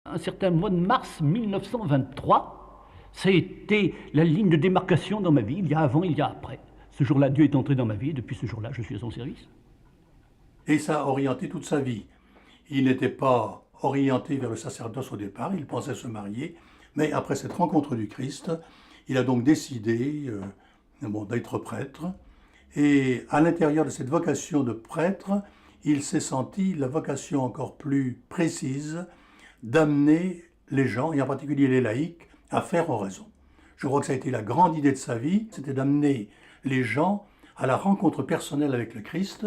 Un certain mois de mars 1923, ça a été la ligne de démarcation dans ma vie, il y a avant, il y a après. Ce jour-là, Dieu est entré dans ma vie, et depuis ce jour-là, je suis à son service. Et ça a orienté toute sa vie. Il n'était pas orienté vers le sacerdoce au départ, il pensait se marier, mais après cette rencontre du Christ, il a donc décidé d'être prêtre. Et à l'intérieur de cette vocation de prêtre, il s'est senti la vocation encore plus précise d'amener les gens, et en particulier les laïcs, à faire oraison. Je crois que ça a été la grande idée de sa vie, c'était d'amener les gens à la rencontre personnelle avec le Christ.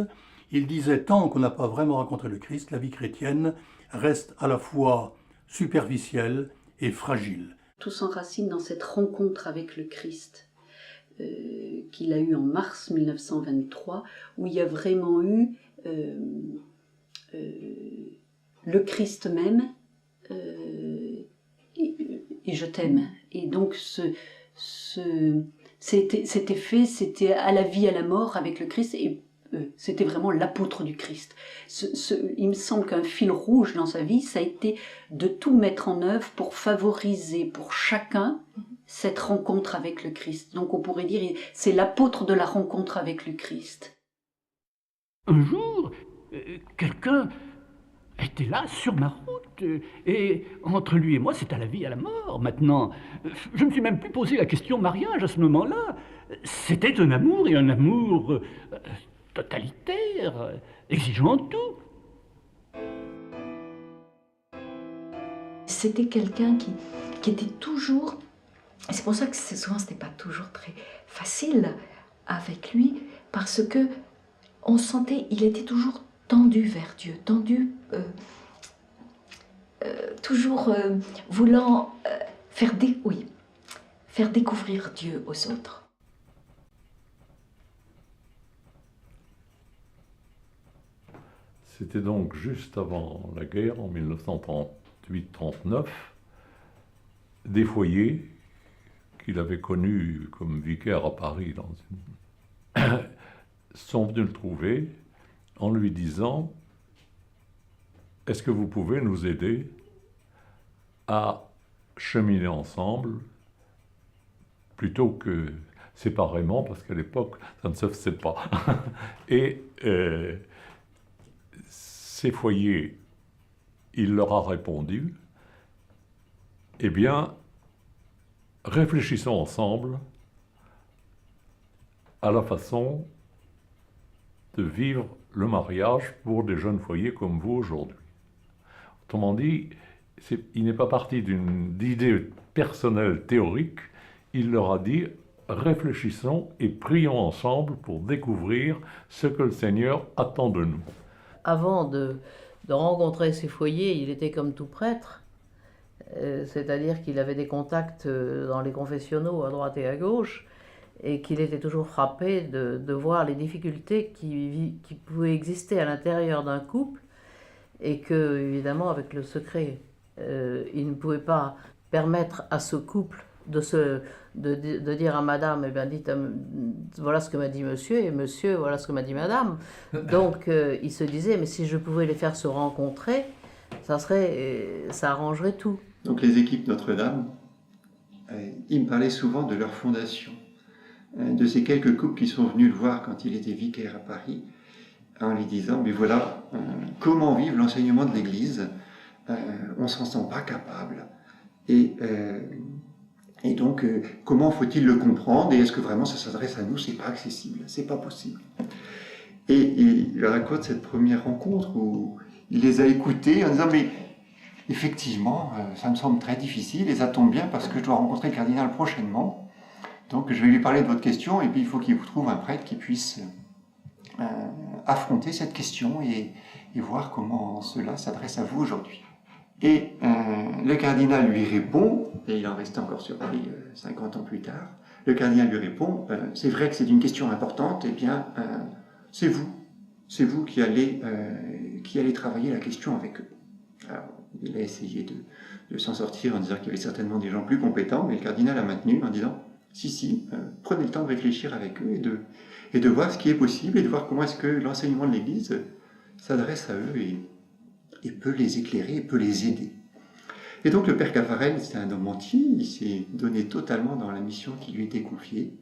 Il disait, tant qu'on n'a pas vraiment rencontré le Christ, la vie chrétienne reste à la fois superficielle et fragile. Tout s'enracine dans cette rencontre avec le Christ qu'il a eue en mars 1923, où il y a vraiment eu le Christ même, et je t'aime. Et donc c'était fait, c'était à la vie, à la mort avec le Christ, et c'était vraiment l'apôtre du Christ. Il me semble qu'un fil rouge dans sa vie, ça a été de tout mettre en œuvre pour favoriser pour chacun cette rencontre avec le Christ. Donc on pourrait dire, c'est l'apôtre de la rencontre avec le Christ. Un jour, quelqu'un était là, sur ma route, et entre lui et moi, c'est à la vie, à la mort. Maintenant, je ne me suis même plus posé la question mariage à ce moment-là. C'était un amour, et un amour totalitaire, exigeant de tout. C'était quelqu'un qui était toujours... C'est pour ça que souvent, ce n'était pas toujours très facile avec lui, parce que on sentait, il était toujours tendu vers Dieu, tendu, toujours voulant faire découvrir Dieu aux autres. C'était donc juste avant la guerre, en 1938-39, des foyers qu'il avait connus comme vicaire à Paris sont venus le trouver en lui disant « Est-ce que vous pouvez nous aider à cheminer ensemble plutôt que séparément, parce qu'à l'époque, ça ne se faisait pas. » Et ces foyers, il leur a répondu « Eh bien, réfléchissons ensemble à la façon de vivre le mariage pour des jeunes foyers comme vous aujourd'hui. » Autrement dit, il n'est pas parti d'une idée personnelle théorique, il leur a dit « Réfléchissons et prions ensemble pour découvrir ce que le Seigneur attend de nous. » Avant de rencontrer ces foyers, il était comme tout prêtre, c'est-à-dire qu'il avait des contacts dans les confessionnaux à droite et à gauche, et qu'il était toujours frappé de voir les difficultés qui pouvaient exister à l'intérieur d'un couple, et que, évidemment, avec le secret, il ne pouvait pas permettre à ce couple de dire à madame, eh bien, dites, voilà ce que m'a dit monsieur, et monsieur, voilà ce que m'a dit madame. Donc, il se disait, mais si je pouvais les faire se rencontrer, ça arrangerait tout. Donc, les équipes Notre-Dame, ils me parlaient souvent de leur fondation, de ces quelques couples qui sont venus le voir quand il était vicaire à Paris, en lui disant, mais voilà, comment vivre l'enseignement de l'Église, on ne s'en sent pas capable, et donc, comment faut-il le comprendre, et est-ce que vraiment ça s'adresse à nous, c'est pas accessible, c'est pas possible. Et il raconte cette première rencontre où il les a écoutés en disant, mais effectivement, ça me semble très difficile, et ça tombe bien parce que je dois rencontrer le cardinal prochainement, donc je vais lui parler de votre question, et puis il faut qu'il vous trouve un prêtre qui puisse affronter cette question et voir comment cela s'adresse à vous aujourd'hui. Et le cardinal lui répond, et il en reste encore sur Paris 50 ans plus tard, le cardinal lui répond, c'est vrai que c'est une question importante, eh bien, c'est vous qui allez travailler la question avec eux. Alors, il a essayé de s'en sortir en disant qu'il y avait certainement des gens plus compétents, mais le cardinal a maintenu en disant, si, prenez le temps de réfléchir avec eux et de voir ce qui est possible, et de voir comment est-ce que l'enseignement de l'Église s'adresse à eux et peut les éclairer, et peut les aider. Et donc le père Cavarel, c'était un homme entier, il s'est donné totalement dans la mission qui lui était confiée.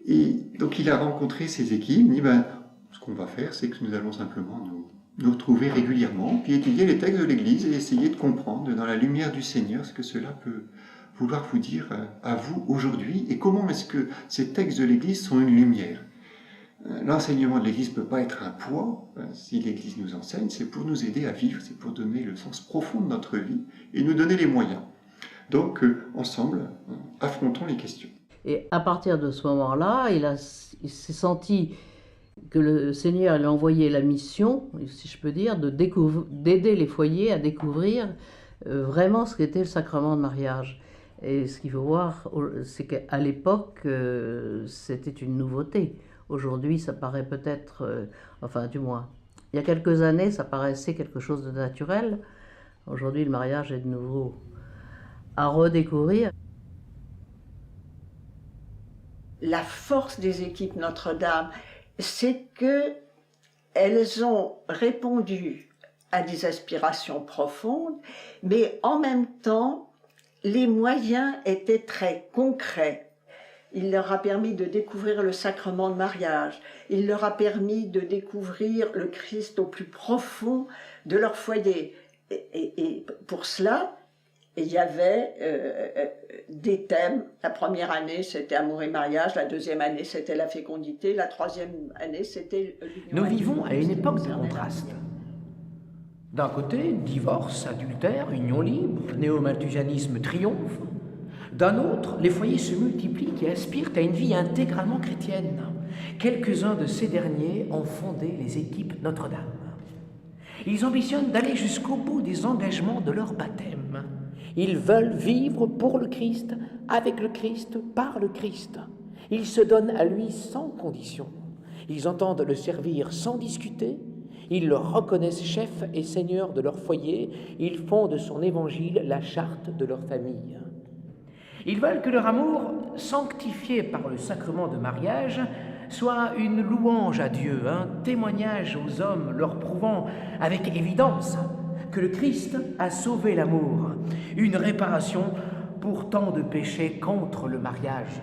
Et donc il a rencontré ses équipes, il dit, ce qu'on va faire, c'est que nous allons simplement nous retrouver régulièrement, puis étudier les textes de l'Église et essayer de comprendre dans la lumière du Seigneur ce que cela peut vouloir vous dire à vous aujourd'hui, et comment est-ce que ces textes de l'Église sont une lumière. L'enseignement de l'Église ne peut pas être un poids. Si l'Église nous enseigne, c'est pour nous aider à vivre, c'est pour donner le sens profond de notre vie et nous donner les moyens. Donc, ensemble, affrontons les questions. Et à partir de ce moment-là, il s'est senti que le Seigneur lui a envoyé la mission, si je peux dire, d'aider les foyers à découvrir vraiment ce qu'était le sacrement de mariage. Et ce qu'il faut voir, c'est qu'à l'époque, c'était une nouveauté. Aujourd'hui, ça paraît peut-être, enfin du moins, il y a quelques années, ça paraissait quelque chose de naturel. Aujourd'hui, le mariage est de nouveau à redécouvrir. La force des équipes Notre-Dame, c'est qu'elles ont répondu à des aspirations profondes, mais en même temps, les moyens étaient très concrets. Il leur a permis de découvrir le sacrement de mariage. Il leur a permis de découvrir le Christ au plus profond de leur foyer. Et pour cela, il y avait des thèmes. La première année, c'était amour et mariage. La deuxième année, c'était la fécondité. La troisième année, c'était l'union. Nous vivons à une époque de contraste. D'un côté, divorce, adultère, union libre, néo-malthusianisme triomphe. D'un autre, les foyers se multiplient et aspirent à une vie intégralement chrétienne. Quelques-uns de ces derniers ont fondé les équipes Notre-Dame. Ils ambitionnent d'aller jusqu'au bout des engagements de leur baptême. Ils veulent vivre pour le Christ, avec le Christ, par le Christ. Ils se donnent à lui sans condition. Ils entendent le servir sans discuter. Ils le reconnaissent chef et seigneur de leur foyer. Ils font de son évangile la charte de leur famille. Ils veulent que leur amour, sanctifié par le sacrement de mariage, soit une louange à Dieu, un témoignage aux hommes leur prouvant avec évidence que le Christ a sauvé l'amour, une réparation pour tant de péchés contre le mariage.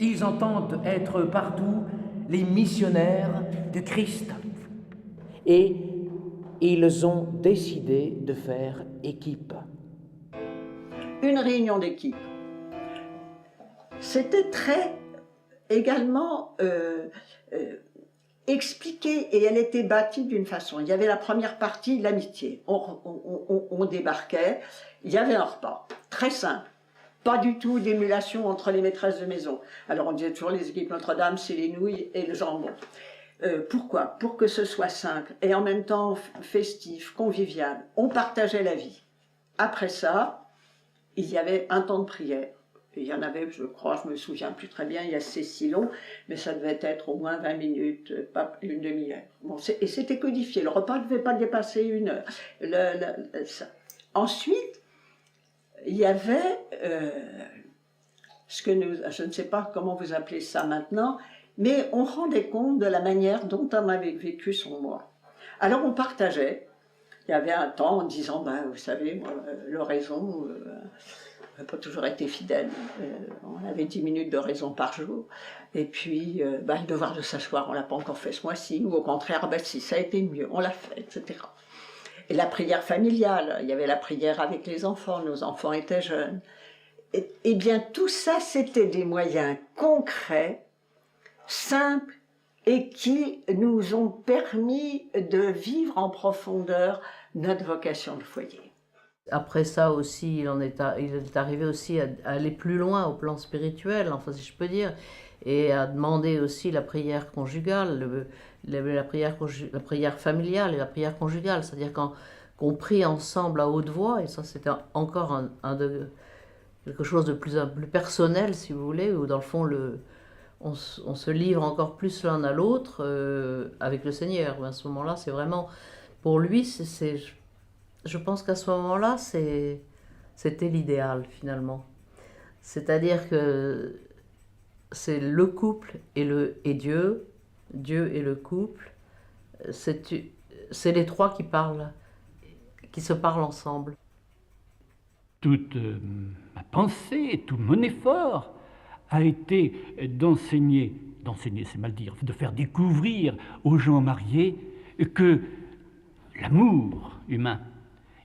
Ils entendent être partout les missionnaires de Christ. Et ils ont décidé de faire équipe. Une réunion d'équipe. C'était très également expliqué et elle était bâtie d'une façon. Il y avait la première partie, l'amitié. On débarquait, il y avait un repas, très simple. Pas du tout d'émulation entre les maîtresses de maison. Alors on disait toujours les équipes Notre-Dame, c'est les nouilles et le jambon. Pourquoi? Pour que ce soit simple et en même temps festif, convivial. On partageait la vie. Après ça, il y avait un temps de prière. Il y en avait, je crois, je me souviens plus très bien, il y a c'est si long, mais ça devait être au moins 20 minutes, pas une demi-heure. Bon, et c'était codifié, le repas ne devait pas dépasser une heure. Ensuite, il y avait ce que je ne sais pas comment vous appelez ça maintenant, mais on rendait compte de la manière dont on avait vécu son mois. Alors on partageait, il y avait un temps en disant, vous savez, moi, l'oraison... on n'a pas toujours été fidèle. On avait 10 minutes de raison par jour. Et puis, le devoir de s'asseoir, on ne l'a pas encore fait ce mois-ci. Ou au contraire, si ça a été mieux, on l'a fait, etc. Et la prière familiale, il y avait la prière avec les enfants, nos enfants étaient jeunes. Et bien, tout ça, c'était des moyens concrets, simples, et qui nous ont permis de vivre en profondeur notre vocation de foyer. Après ça aussi, il est arrivé aussi à aller plus loin au plan spirituel, enfin si je peux dire, et à demander aussi la prière conjugale, la prière familiale et la prière conjugale, c'est-à-dire qu'on prie ensemble à haute voix, et ça c'était encore quelque chose de plus personnel si vous voulez, où dans le fond on se livre encore plus l'un à l'autre avec le Seigneur. À ce moment-là, c'est vraiment, pour lui, je pense qu'à ce moment-là, c'était l'idéal, finalement. C'est-à-dire que c'est le couple et Dieu, Dieu et le couple, c'est les trois qui se parlent ensemble. toute ma pensée, tout mon effort a été d'enseigner c'est mal dire, de faire découvrir aux gens mariés que l'amour humain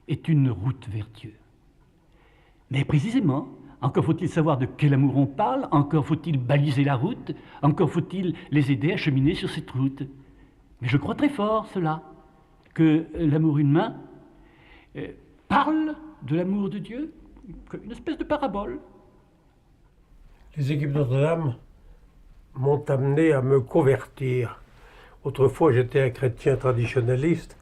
est une route vers Dieu. Mais précisément, encore faut-il savoir de quel amour on parle, encore faut-il baliser la route, encore faut-il les aider à cheminer sur cette route. Mais je crois très fort cela, que l'amour humain parle de l'amour de Dieu, comme une espèce de parabole. Les équipes Notre-Dame m'ont amené à me convertir. Autrefois, j'étais un chrétien traditionnaliste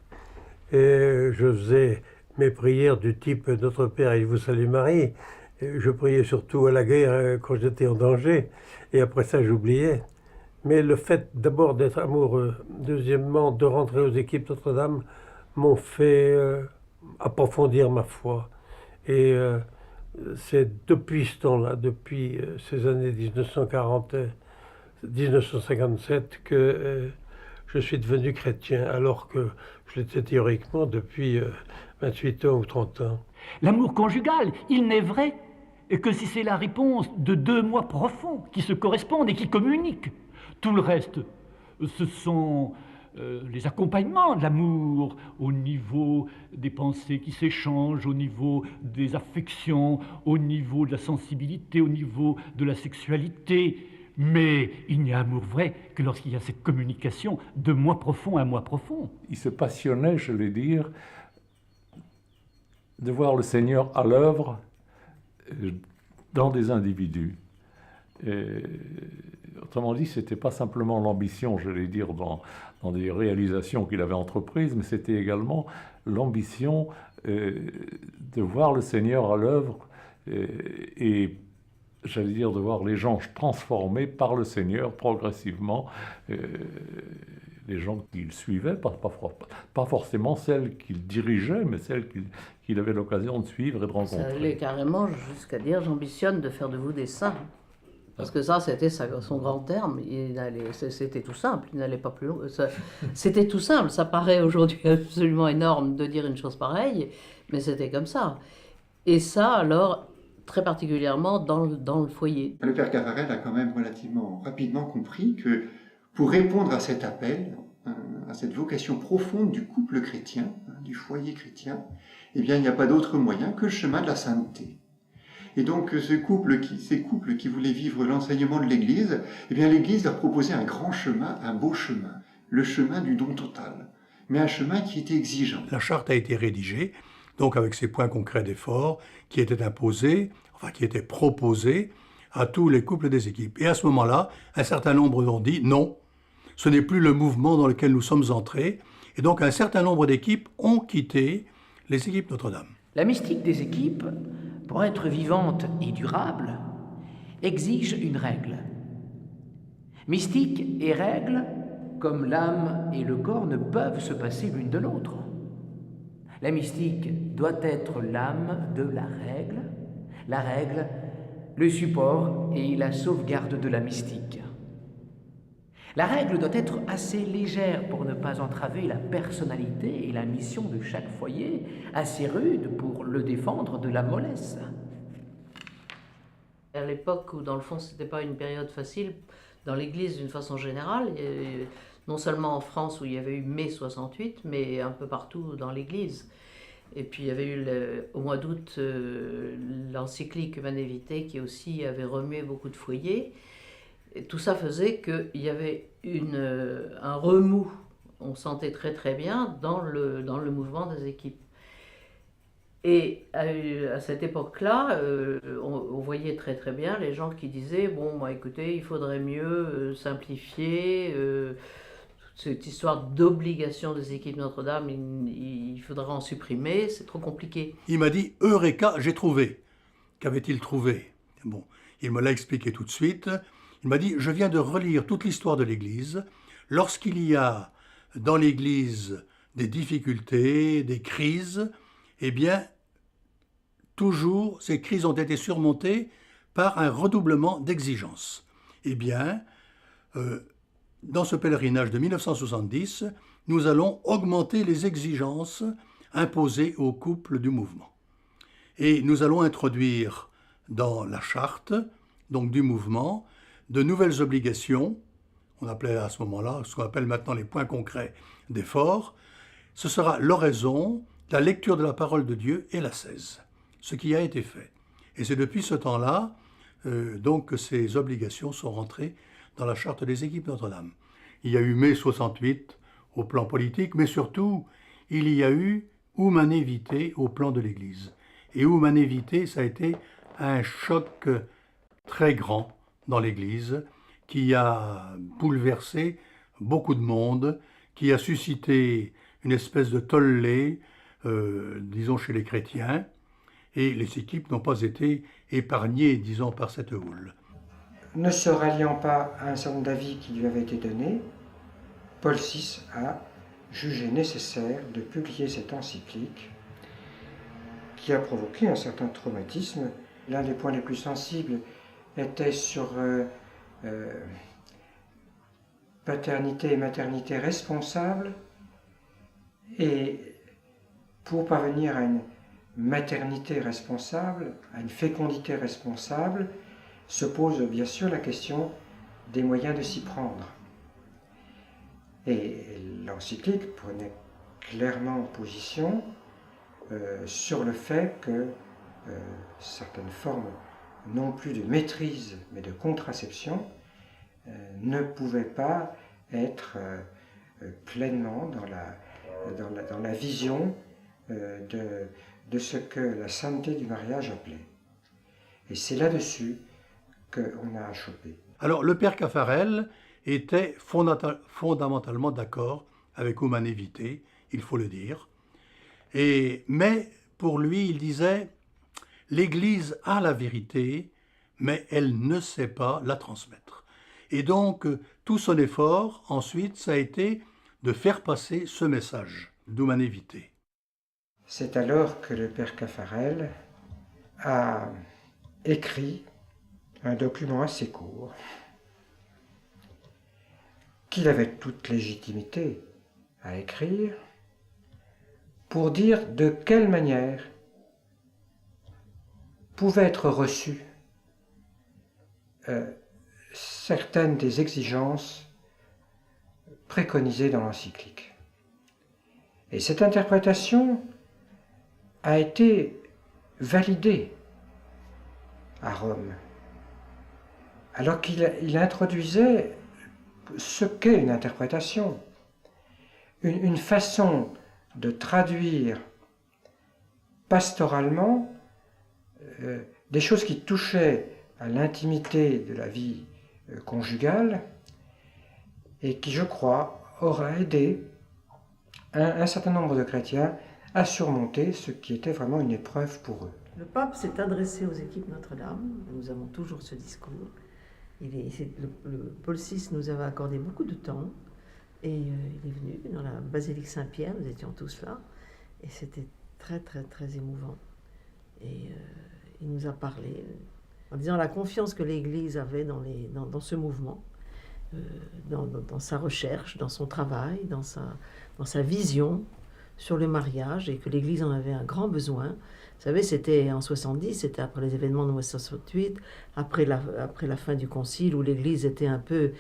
et je faisais mes prières du type « Notre Père, il vous salue Marie ». Je priais surtout à la guerre quand j'étais en danger et après ça, j'oubliais. Mais le fait d'abord d'être amoureux, deuxièmement de rentrer aux équipes Notre-Dame, m'ont fait approfondir ma foi. Et c'est depuis ce temps-là, depuis ces années 1957, que je suis devenu chrétien, alors que je l'étais théoriquement depuis 28 ans ou 30 ans. L'amour conjugal, il n'est vrai que si c'est la réponse de deux moi profonds qui se correspondent et qui communiquent. Tout le reste, ce sont les accompagnements de l'amour au niveau des pensées qui s'échangent, au niveau des affections, au niveau de la sensibilité, au niveau de la sexualité. Mais il n'y a amour vrai que lorsqu'il y a cette communication de moi profond à moi profond. Il se passionnait, je vais dire, de voir le Seigneur à l'œuvre dans des individus. Et, autrement dit, ce n'était pas simplement l'ambition, je vais dire, dans des réalisations qu'il avait entreprises, mais c'était également l'ambition de voir le Seigneur à l'œuvre et j'allais dire, de voir les gens transformés par le Seigneur progressivement, les gens qu'il suivait, pas forcément celles qu'il dirigeait, mais celles qu'il avait l'occasion de suivre et de rencontrer. Ça allait carrément jusqu'à dire « j'ambitionne de faire de vous des saints ». Parce que ça, c'était son grand terme, c'était tout simple, il n'allait pas plus loin. C'était tout simple, ça paraît aujourd'hui absolument énorme de dire une chose pareille, mais c'était comme ça. Et ça, alors, très particulièrement dans le foyer. Le père Cavaret a quand même relativement rapidement compris que pour répondre à cet appel, à cette vocation profonde du couple chrétien, du foyer chrétien, eh bien, il n'y a pas d'autre moyen que le chemin de la sainteté. Et donc, ces couples qui voulaient vivre l'enseignement de l'Église, eh bien, l'Église leur proposait un grand chemin, un beau chemin, le chemin du don total, mais un chemin qui était exigeant. La charte a été rédigée, donc avec ces points concrets d'effort qui étaient imposés, enfin qui étaient proposés à tous les couples des équipes. Et à ce moment-là, un certain nombre ont dit non, ce n'est plus le mouvement dans lequel nous sommes entrés, et donc un certain nombre d'équipes ont quitté les équipes Notre-Dame. La mystique des équipes, pour être vivante et durable, exige une règle. Mystique et règle, comme l'âme et le corps, ne peuvent se passer l'une de l'autre. La mystique doit être l'âme de la règle, le support et la sauvegarde de la mystique. La règle doit être assez légère pour ne pas entraver la personnalité et la mission de chaque foyer, assez rude pour le défendre de la mollesse. À l'époque où, dans le fond, c'était pas une période facile, dans l'Église d'une façon générale, non seulement en France où il y avait eu mai 68, mais un peu partout dans l'Église. Et puis il y avait eu au mois d'août l'encyclique Humanae Vitae qui aussi avait remué beaucoup de foyers. Et tout ça faisait qu'il y avait un remous, on sentait très très bien dans le mouvement des équipes. Et à cette époque-là, on voyait très très bien les gens qui disaient « bon, bah, écoutez, il faudrait mieux simplifier cette histoire d'obligation des équipes Notre-Dame, il faudra en supprimer, c'est trop compliqué. » Il m'a dit « Eureka, j'ai trouvé ». Qu'avait-il trouvé? Bon, il me l'a expliqué tout de suite. Il m'a dit « Je viens de relire toute l'histoire de l'Église. Lorsqu'il y a dans l'Église des difficultés, des crises, eh bien, toujours, ces crises ont été surmontées par un redoublement d'exigence. Eh bien, dans ce pèlerinage de 1970, nous allons augmenter les exigences imposées aux couples du mouvement. Et nous allons introduire dans la charte, donc du mouvement, de nouvelles obligations. On appelait à ce moment-là ce qu'on appelle maintenant les points concrets d'effort. Ce sera l'oraison, la lecture de la parole de Dieu et l'ascèse, ce qui a été fait. Et c'est depuis ce temps-là donc que ces obligations sont rentrées dans la charte des équipes Notre-Dame. Il y a eu mai 68 au plan politique, mais surtout, il y a eu Humanité Vitae au plan de l'Église. Et Humanité Vitae, ça a été un choc très grand dans l'Église, qui a bouleversé beaucoup de monde, qui a suscité une espèce de tollé, disons, chez les chrétiens, et les équipes n'ont pas été épargnées, disons, par cette houle. Ne se ralliant pas à un certain nombre d'avis qui lui avaient été donnés, Paul VI a jugé nécessaire de publier cette encyclique qui a provoqué un certain traumatisme. L'un des points les plus sensibles était sur paternité et maternité responsables, et pour parvenir à une maternité responsable, à une fécondité responsable, se pose bien sûr la question des moyens de s'y prendre. Et l'encyclique prenait clairement position sur le fait que certaines formes, non plus de maîtrise, mais de contraception, ne pouvaient pas être pleinement dans la vision de ce que la sainteté du mariage appelait. Et c'est là-dessus qu'on a achoppé. Alors, le père Caffarel était fondamentalement d'accord avec Humanité Vitae, il faut le dire. Mais pour lui, il disait, l'Église a la vérité, mais elle ne sait pas la transmettre. Et donc, tout son effort, ensuite, ça a été de faire passer ce message d'Humanité Vitae. C'est alors que le père Caffarel a écrit un document assez court, qu'il avait toute légitimité à écrire, pour dire de quelle manière pouvaient être reçues certaines des exigences préconisées dans l'encyclique. Et cette interprétation a été validée à Rome, alors qu'il introduisait ce qu'est une interprétation, une façon de traduire pastoralement des choses qui touchaient à l'intimité de la vie conjugale et qui, je crois, aura aidé un certain nombre de chrétiens à surmonter ce qui était vraiment une épreuve pour eux. Le pape s'est adressé aux équipes Notre-Dame, nous avons toujours ce discours. Paul VI nous avait accordé beaucoup de temps, et il est venu dans la basilique Saint-Pierre, nous étions tous là, et c'était très très très émouvant. Et il nous a parlé en disant la confiance que l'Église avait dans ce mouvement, dans sa recherche, dans son travail, dans sa vision sur le mariage, et que l'Église en avait un grand besoin. Vous savez, c'était en 70, c'était après les événements de 1968, après la fin du Concile, où l'Église était un peu,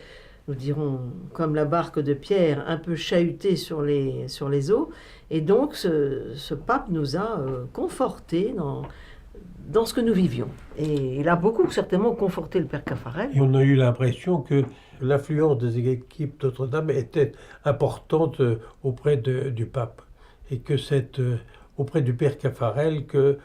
nous dirons, comme la barque de Pierre, un peu chahutée sur les eaux. Et donc, ce pape nous a confortés dans ce que nous vivions. Et il a beaucoup, certainement, conforté le père Caffarel. Et on a eu l'impression que l'influence des équipes Notre-Dame était importante auprès du pape. Et que c'est auprès du père Caffarel que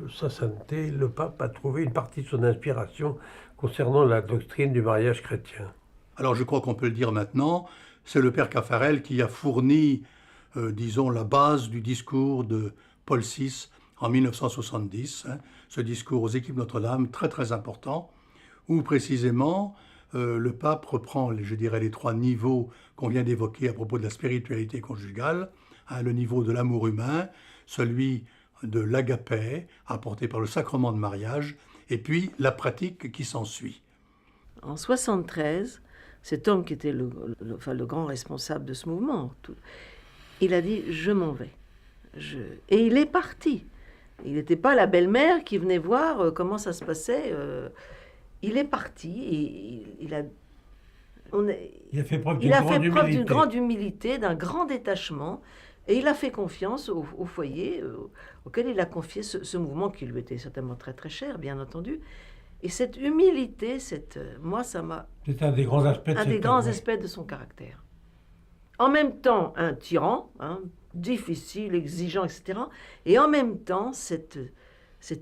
sa sainteté, le pape a trouvé une partie de son inspiration concernant la doctrine du mariage chrétien. Alors je crois qu'on peut le dire maintenant, c'est le père Caffarel qui a fourni, disons, la base du discours de Paul VI en 1970, ce discours aux équipes Notre-Dame très très important, où précisément le pape reprend, je dirais, les trois niveaux qu'on vient d'évoquer à propos de la spiritualité conjugale, le niveau de l'amour humain, celui de l'agapé, apporté par le sacrement de mariage, et puis la pratique qui s'ensuit. En 1973, cet homme qui était le grand responsable de ce mouvement, il a dit « je m'en vais ». Et il est parti Il n'était pas la belle-mère qui venait voir comment ça se passait. Il est parti et il a fait preuve d'une grande humilité, d'un grand détachement, et il a fait confiance au foyer auquel il a confié ce mouvement qui lui était certainement très très cher, bien entendu. Et cette humilité, moi, ça m'a... C'est un des grands aspects de son caractère. En même temps, un tyran, difficile, exigeant, etc. Et en même temps, cette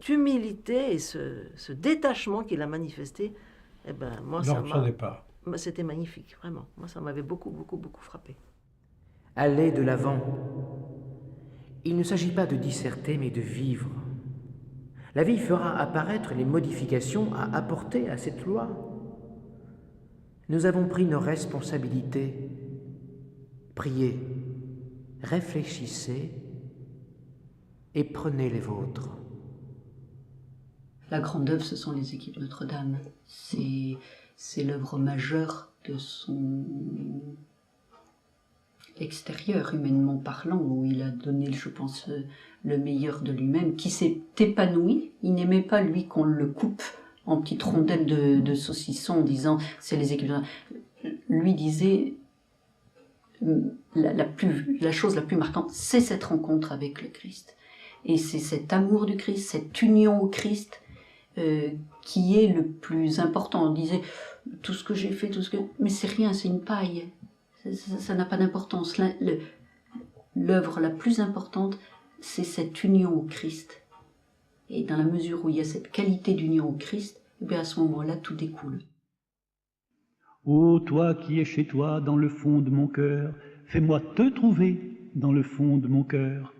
humilité et ce détachement qu'il a manifesté, eh ben, moi, c'était magnifique, vraiment. Moi, ça m'avait beaucoup, beaucoup, beaucoup frappé. Aller de l'avant. Il ne s'agit pas de disserter, mais de vivre. La vie fera apparaître les modifications à apporter à cette loi. Nous avons pris nos responsabilités. Priez, réfléchissez et prenez les vôtres. La grande œuvre, ce sont les équipes Notre-Dame. C'est l'œuvre majeure de son extérieur, humainement parlant, où il a donné, je pense, le meilleur de lui-même, qui s'est épanoui. Il n'aimait pas, lui, qu'on le coupe en petites rondelles de saucisson en disant « c'est les équipes Notre-Dame ». Lui disait la chose la plus marquante, c'est cette rencontre avec le Christ. Et c'est cet amour du Christ, cette union au Christ qui est le plus important. On disait tout ce que j'ai fait, mais c'est rien, c'est une paille. Ça n'a pas d'importance. L'œuvre la plus importante, c'est cette union au Christ. Et dans la mesure où il y a cette qualité d'union au Christ, eh bien à ce moment-là, tout découle. Ô toi qui es chez toi dans le fond de mon cœur, fais-moi te trouver dans le fond de mon cœur.